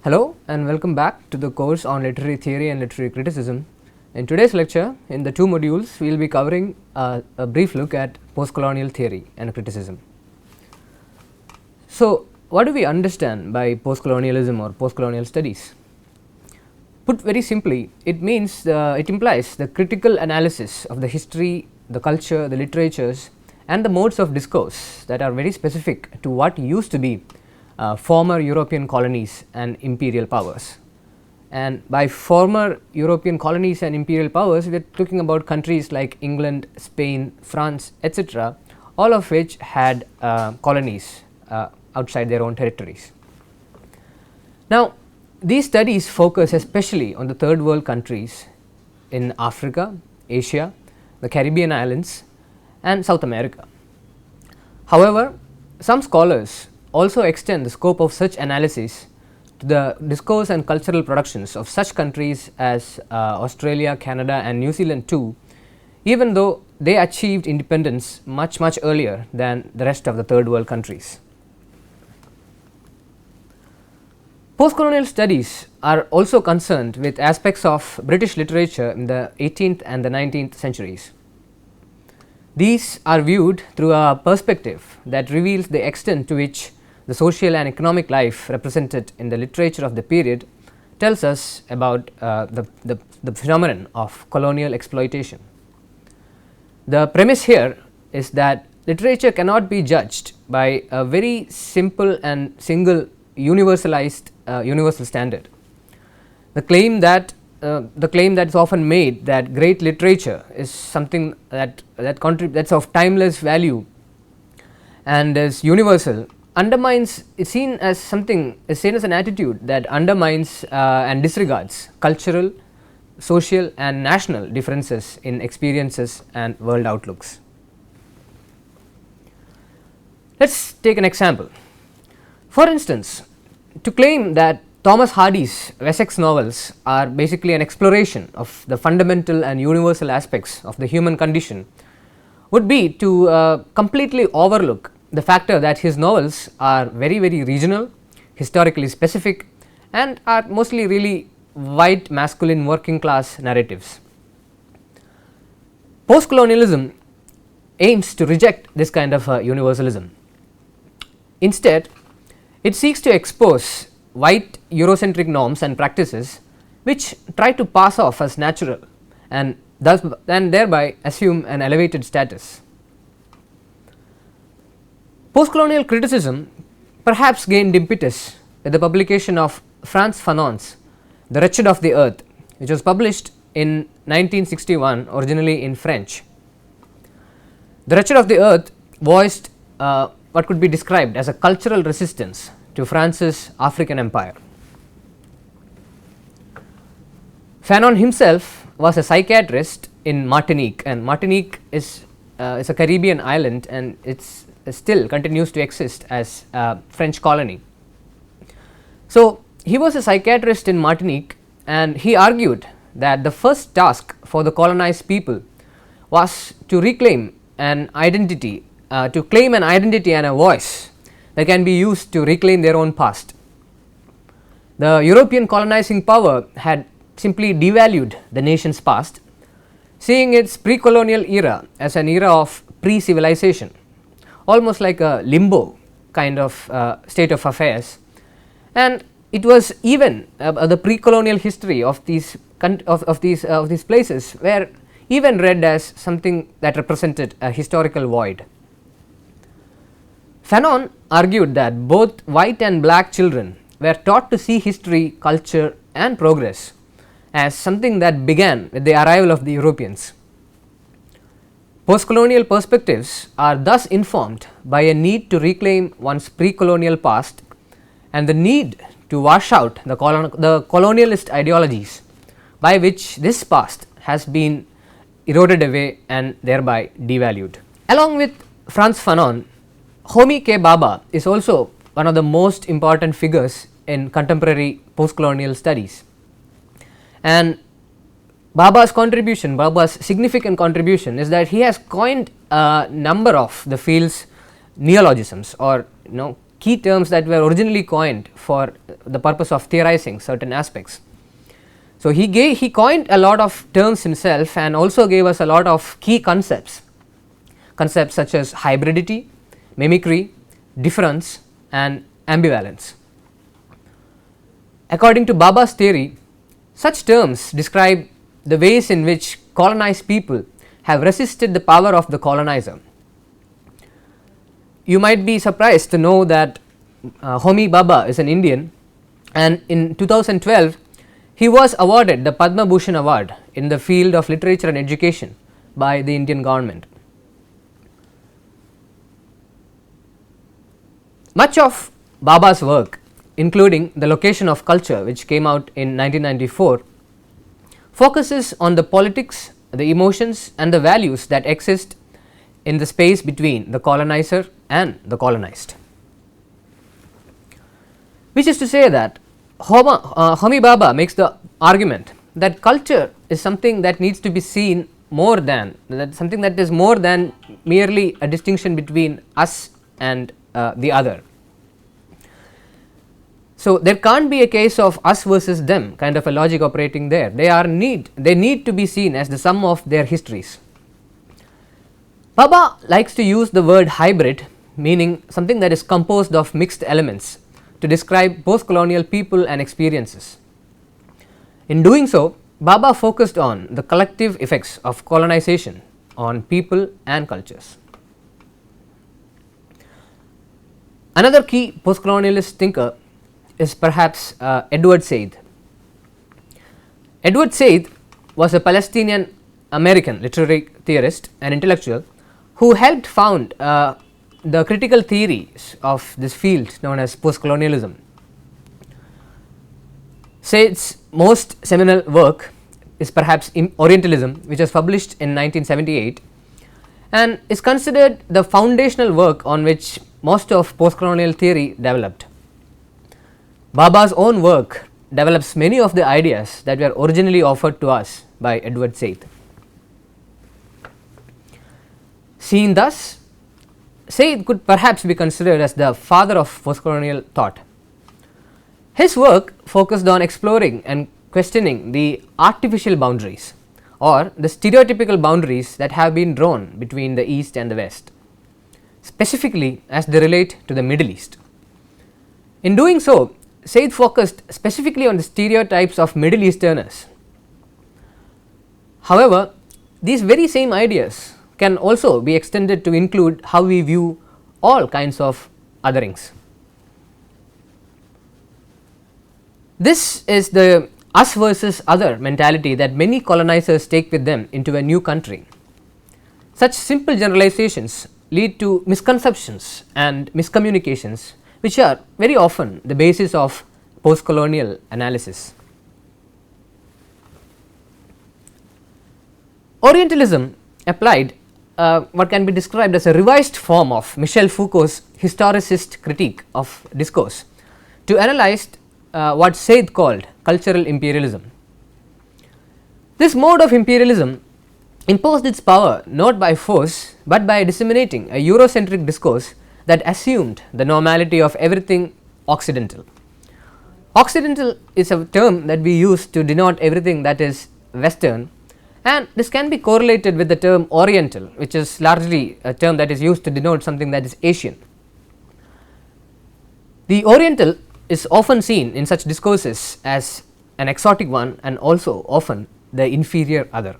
Hello and welcome back to the course on literary theory and literary criticism. In today's lecture, in the two modules, we will be covering a brief look at post-colonial theory and criticism. So, what do we understand by post-colonialism or post-colonial studies? Put very simply, it implies the critical analysis of the history, the culture, the literatures and the modes of discourse that are very specific to what used to be former European colonies and imperial powers. And by former European colonies and imperial powers, we are talking about countries like England, Spain, France, etc., all of which had colonies outside their own territories. Now, these studies focus especially on the third world countries in Africa, Asia, the Caribbean islands and South America. However, some scholars also extend the scope of such analysis to the discourse and cultural productions of such countries as Australia, Canada and New Zealand too, even though they achieved independence much earlier than the rest of the third world countries. Post-colonial studies are also concerned with aspects of British literature in the 18th and the 19th centuries. These are viewed through a perspective that reveals the extent to which the social and economic life represented in the literature of the period tells us about the phenomenon of colonial exploitation. The premise here is that literature cannot be judged by a very simple and single universalized universal standard. The claim that is often made that great literature is something that's of timeless value and is universal undermines is seen as an attitude that undermines and disregards cultural, social and national differences in experiences and world outlooks. Let us take an example. For instance, to claim that Thomas Hardy's Wessex novels are basically an exploration of the fundamental and universal aspects of the human condition would be to completely overlook the factor that his novels are very regional, historically specific and are mostly really white masculine working class narratives. Post-colonialism aims to reject this kind of universalism. Instead, it seeks to expose white Eurocentric norms and practices which try to pass off as natural and thereby assume an elevated status. Post-colonial criticism perhaps gained impetus with the publication of Frantz Fanon's The Wretched of the Earth, which was published in 1961 originally in French. The Wretched of the Earth voiced what could be described as a cultural resistance to France's African empire. Fanon himself was a psychiatrist in Martinique, and Martinique is a Caribbean island and it's still continues to exist as a French colony. So, he was a psychiatrist in Martinique and he argued that the first task for the colonized people was to reclaim an identity, to claim an identity and a voice that can be used to reclaim their own past. The European colonizing power had simply devalued the nation's past, seeing its pre-colonial era as an era of pre-civilization, almost like a limbo kind of state of affairs, and it was even the pre-colonial history of these places were even read as something that represented a historical void. Fanon argued that both white and black children were taught to see history, culture and progress as something that began with the arrival of the Europeans. Post-colonial perspectives are thus informed by a need to reclaim one's pre-colonial past and the need to wash out the colonialist ideologies by which this past has been eroded away and thereby devalued. Along with Frantz Fanon, Homi Bhabha is also one of the most important figures in contemporary post-colonial studies, and Bhabha's significant contribution is that he has coined a number of the field's neologisms or key terms that were originally coined for the purpose of theorizing certain aspects. So, he coined a lot of terms himself and also gave us a lot of key concepts such as hybridity, mimicry, difference and ambivalence. According to Bhabha's theory, such terms describe the ways in which colonized people have resisted the power of the colonizer. You might be surprised to know that Homi Bhabha is an Indian, and in 2012 he was awarded the Padma Bhushan Award in the field of literature and education by the Indian government. Much of Bhabha's work, including The Location of Culture, which came out in 1994, focuses on the politics, the emotions and the values that exist in the space between the colonizer and the colonized. Which is to say that Homi Bhabha makes the argument that culture is something that needs to be seen more than, something that is more than merely a distinction between us and the other. So, there can't be a case of us versus them kind of a logic operating there. They need to be seen as the sum of their histories. Bhabha likes to use the word hybrid, meaning something that is composed of mixed elements, to describe post-colonial people and experiences. In doing so, Bhabha focused on the collective effects of colonization on people and cultures. Another key post-colonialist thinker is perhaps Edward Said. Edward Said was a Palestinian American literary theorist and intellectual who helped found the critical theories of this field known as post-colonialism. Said's most seminal work is perhaps Orientalism, which was published in 1978 and is considered the foundational work on which most of post-colonial theory developed. Bhabha's own work develops many of the ideas that were originally offered to us by Edward Said. Seen thus, Said could perhaps be considered as the father of post-colonial thought. His work focused on exploring and questioning the artificial boundaries or the stereotypical boundaries that have been drawn between the East and the West, specifically as they relate to the Middle East. In doing so, Said focused specifically on the stereotypes of Middle Easterners. However, these very same ideas can also be extended to include how we view all kinds of otherings. This is the us versus other mentality that many colonizers take with them into a new country. Such simple generalizations lead to misconceptions and miscommunications, which are very often the basis of post-colonial analysis. Orientalism applied what can be described as a revised form of Michel Foucault's historicist critique of discourse to analyze what Said called cultural imperialism. This mode of imperialism imposed its power not by force, but by disseminating a Eurocentric discourse that assumed the normality of everything Occidental. Occidental is a term that we use to denote everything that is Western, and this can be correlated with the term Oriental, which is largely a term that is used to denote something that is Asian. The Oriental is often seen in such discourses as an exotic one and also often the inferior other.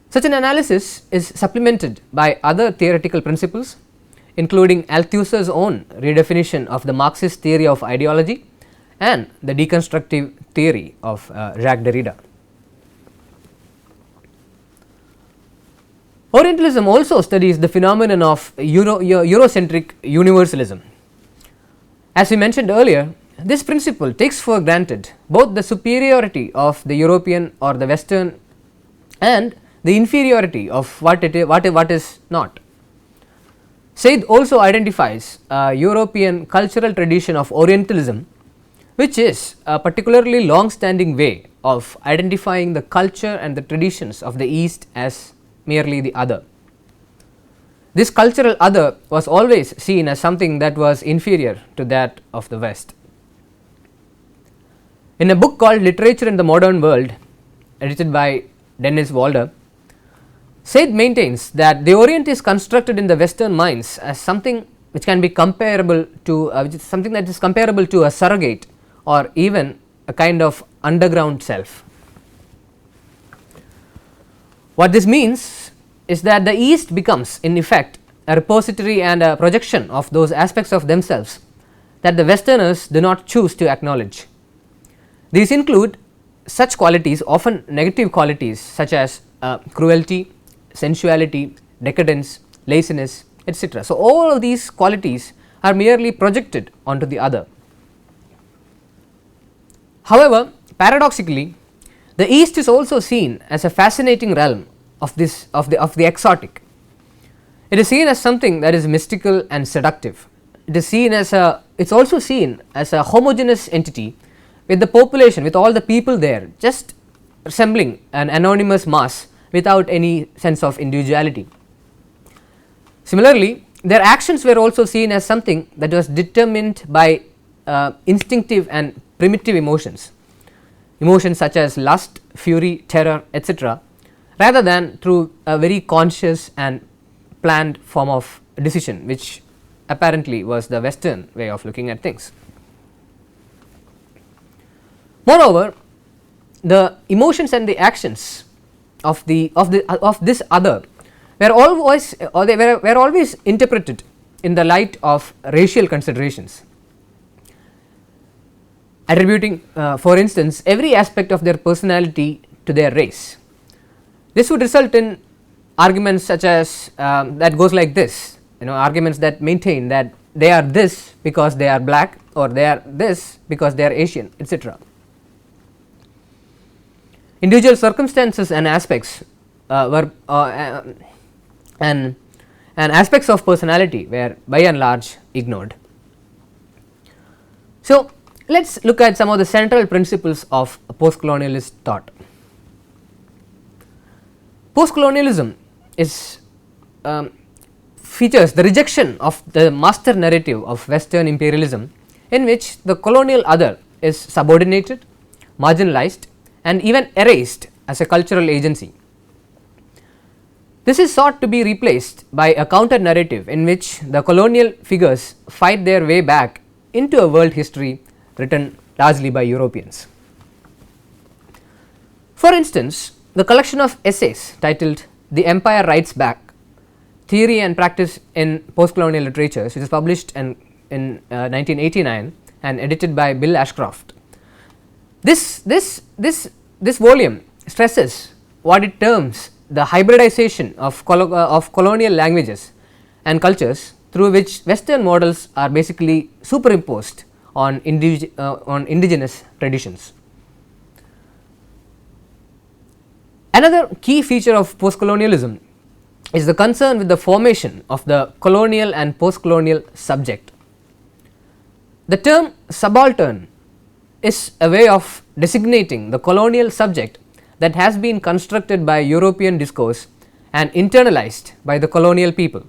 Such an analysis is supplemented by other theoretical principles, including Althusser's own redefinition of the Marxist theory of ideology and the deconstructive theory of Jacques Derrida. Orientalism also studies the phenomenon of Eurocentric universalism. As we mentioned earlier, this principle takes for granted both the superiority of the European or the Western and the inferiority of what is not. Said also identifies a European cultural tradition of Orientalism, which is a particularly long-standing way of identifying the culture and the traditions of the East as merely the other. This cultural other was always seen as something that was inferior to that of the West. In a book called Literature in the Modern World, edited by Dennis Walder, Said maintains that the Orient is constructed in the Western minds as something which can be comparable to something that is comparable to a surrogate or even a kind of underground self. What this means is that the East becomes in effect a repository and a projection of those aspects of themselves that the Westerners do not choose to acknowledge. These include such qualities, often negative qualities, such as cruelty, sensuality, decadence, laziness, etc. So, all of these qualities are merely projected onto the other. However, paradoxically, the East is also seen as a fascinating realm of the exotic. It is seen as something that is mystical and seductive. It is also seen as a homogeneous entity with the population, with all the people there, just resembling an anonymous mass without any sense of individuality. Similarly, their actions were also seen as something that was determined by instinctive and primitive emotions such as lust, fury, terror, etc., rather than through a very conscious and planned form of decision, which apparently was the Western way of looking at things. Moreover, the emotions and the actions of this other were always interpreted in the light of racial considerations, attributing for instance every aspect of their personality to their race. This would result in arguments such as that goes like this, arguments that maintain that they are this because they are black, or they are this because they are Asian, etc. Individual circumstances and aspects and aspects of personality were by and large ignored. So, let us look at some of the central principles of post-colonialist thought. Post-colonialism features the rejection of the master narrative of Western imperialism, in which the colonial other is subordinated, marginalized, and even erased as a cultural agency. This is sought to be replaced by a counter narrative in which the colonial figures fight their way back into a world history written largely by Europeans. For instance, the collection of essays titled The Empire Writes Back, Theory and Practice in Post-Colonial Literatures, which is published in 1989 and edited by Bill Ashcroft. This volume stresses what it terms the hybridization of colonial languages and cultures, through which Western models are basically superimposed on indigenous traditions. Another key feature of post-colonialism is the concern with the formation of the colonial and post-colonial subject. The term subaltern is a way of designating the colonial subject that has been constructed by European discourse and internalized by the colonial people.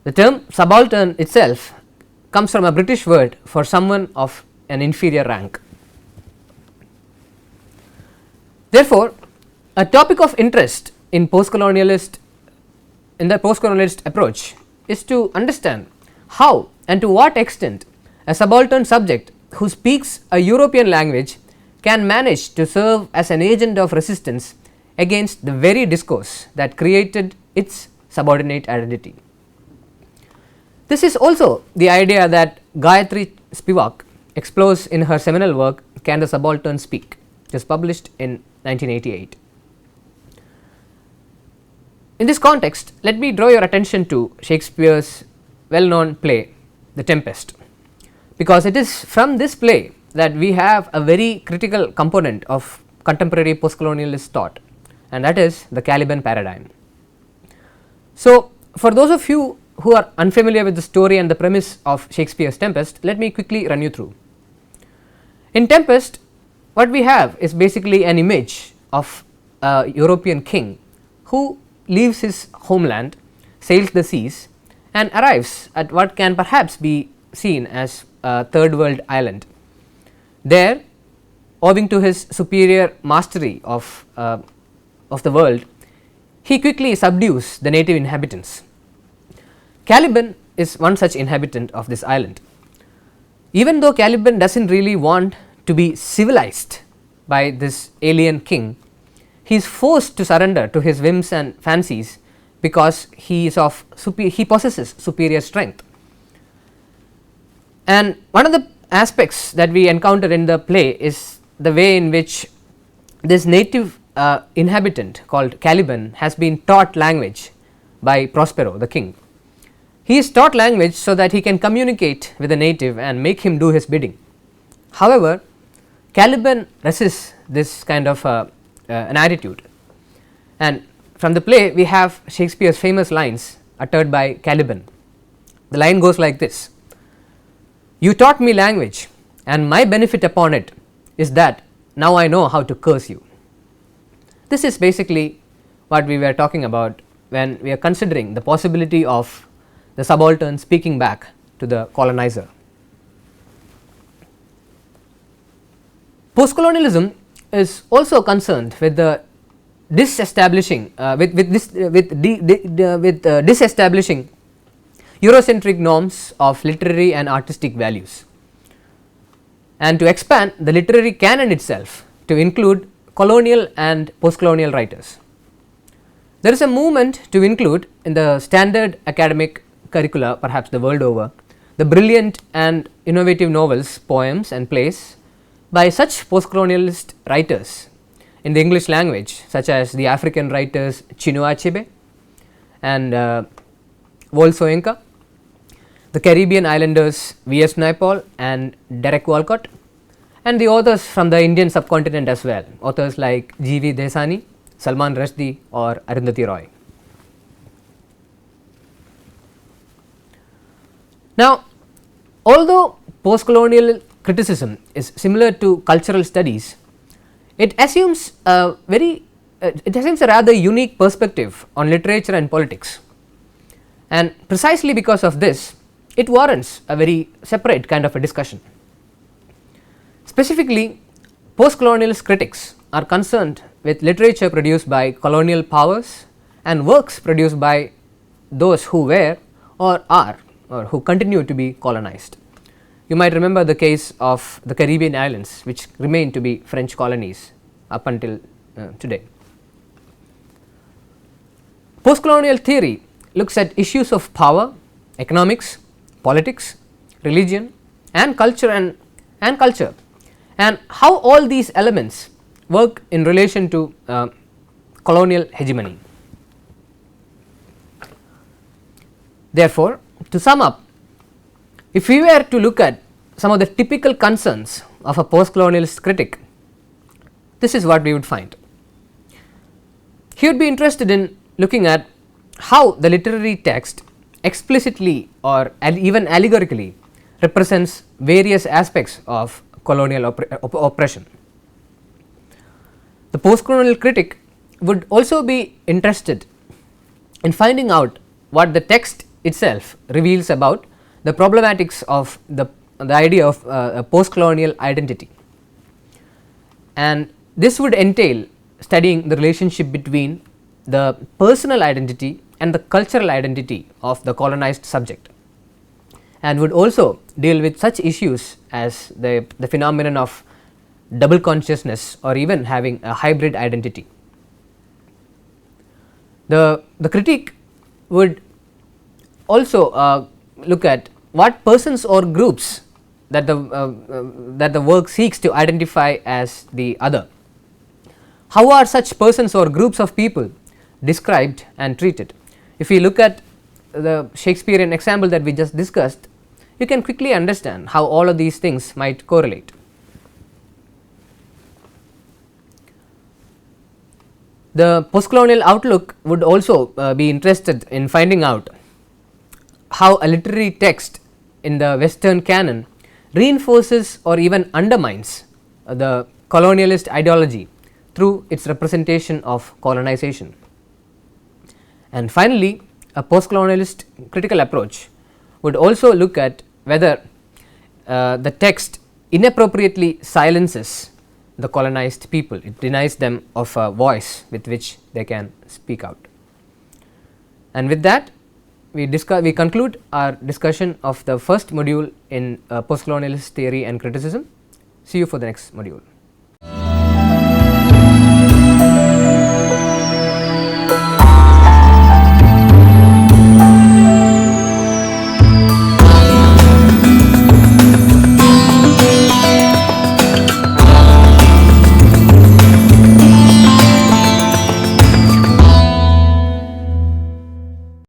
The term subaltern itself comes from a British word for someone of an inferior rank. Therefore, a topic of interest in the post-colonialist approach is to understand how and to what extent a subaltern subject who speaks a European language can manage to serve as an agent of resistance against the very discourse that created its subordinate identity. This is also the idea that Gayatri Spivak explores in her seminal work Can the Subaltern Speak, which was published in 1988. In this context, let me draw your attention to Shakespeare's well-known play The Tempest, because it is from this play that we have a very critical component of contemporary post-colonialist thought, and that is the Caliban paradigm. So, for those of you who are unfamiliar with the story and the premise of Shakespeare's Tempest, let me quickly run you through. In Tempest, what we have is basically an image of a European king who leaves his homeland, sails the seas and arrives at what can perhaps be seen as a third world island. There, owing to his superior mastery of the world, he quickly subdues the native inhabitants. Caliban is one such inhabitant of this island. Even though Caliban does not really want to be civilized by this alien king, he is forced to surrender to his whims and fancies because he possesses superior strength. And one of the aspects that we encounter in the play is the way in which this native inhabitant called Caliban has been taught language by Prospero, the king. He is taught language so that he can communicate with the native and make him do his bidding. However, Caliban resists this kind of an attitude, and from the play we have Shakespeare's famous lines uttered by Caliban. The line goes like this: "You taught me language, and my benefit upon it is that now I know how to curse you." This is basically what we were talking about when we are considering the possibility of the subaltern speaking back to the colonizer. Post-colonialism is also concerned with the disestablishing disestablishing Eurocentric norms of literary and artistic values, and to expand the literary canon itself to include colonial and post-colonial writers. There is a movement to include in the standard academic curricula, perhaps the world over, the brilliant and innovative novels, poems and plays by such post-colonialist writers in the English language, such as the African writers Chinua Achebe and Wole Soyinka, the Caribbean islanders V.S. Naipaul and Derek Walcott, and the authors from the Indian subcontinent as well, authors like G.V. Desani, Salman Rushdie or Arundhati Roy. Now, although post-colonial criticism is similar to cultural studies, it assumes a rather unique perspective on literature and politics, and precisely because of this, it warrants a very separate kind of a discussion. Specifically, post-colonialist critics are concerned with literature produced by colonial powers and works produced by those who were or are or who continue to be colonized. You might remember the case of the Caribbean islands, which remain to be French colonies up until today. Post-colonial theory looks at issues of power, economics, politics, religion and culture and how all these elements work in relation to colonial hegemony. Therefore, to sum up, if we were to look at some of the typical concerns of a post-colonialist critic, this is what we would find. He would be interested in looking at how the literary text explicitly or even allegorically represents various aspects of colonial oppression. The post-colonial critic would also be interested in finding out what the text itself reveals about the problematics of the idea of a post-colonial identity, and this would entail studying the relationship between the personal identity and the cultural identity of the colonized subject, and would also deal with such issues as the phenomenon of double consciousness or even having a hybrid identity. The critique would also look at what persons or groups that the work seeks to identify as the other. How are such persons or groups of people described and treated? If we look at the Shakespearean example that we just discussed, you can quickly understand how all of these things might correlate. The post-colonial outlook would also be interested in finding out how a literary text in the Western canon reinforces or even undermines the colonialist ideology through its representation of colonization. And finally, a post-colonialist critical approach would also look at whether the text inappropriately silences the colonized people. It denies them of a voice with which they can speak out. And with that, we conclude our discussion of the first module in post-colonialist theory and criticism. See you for the next module.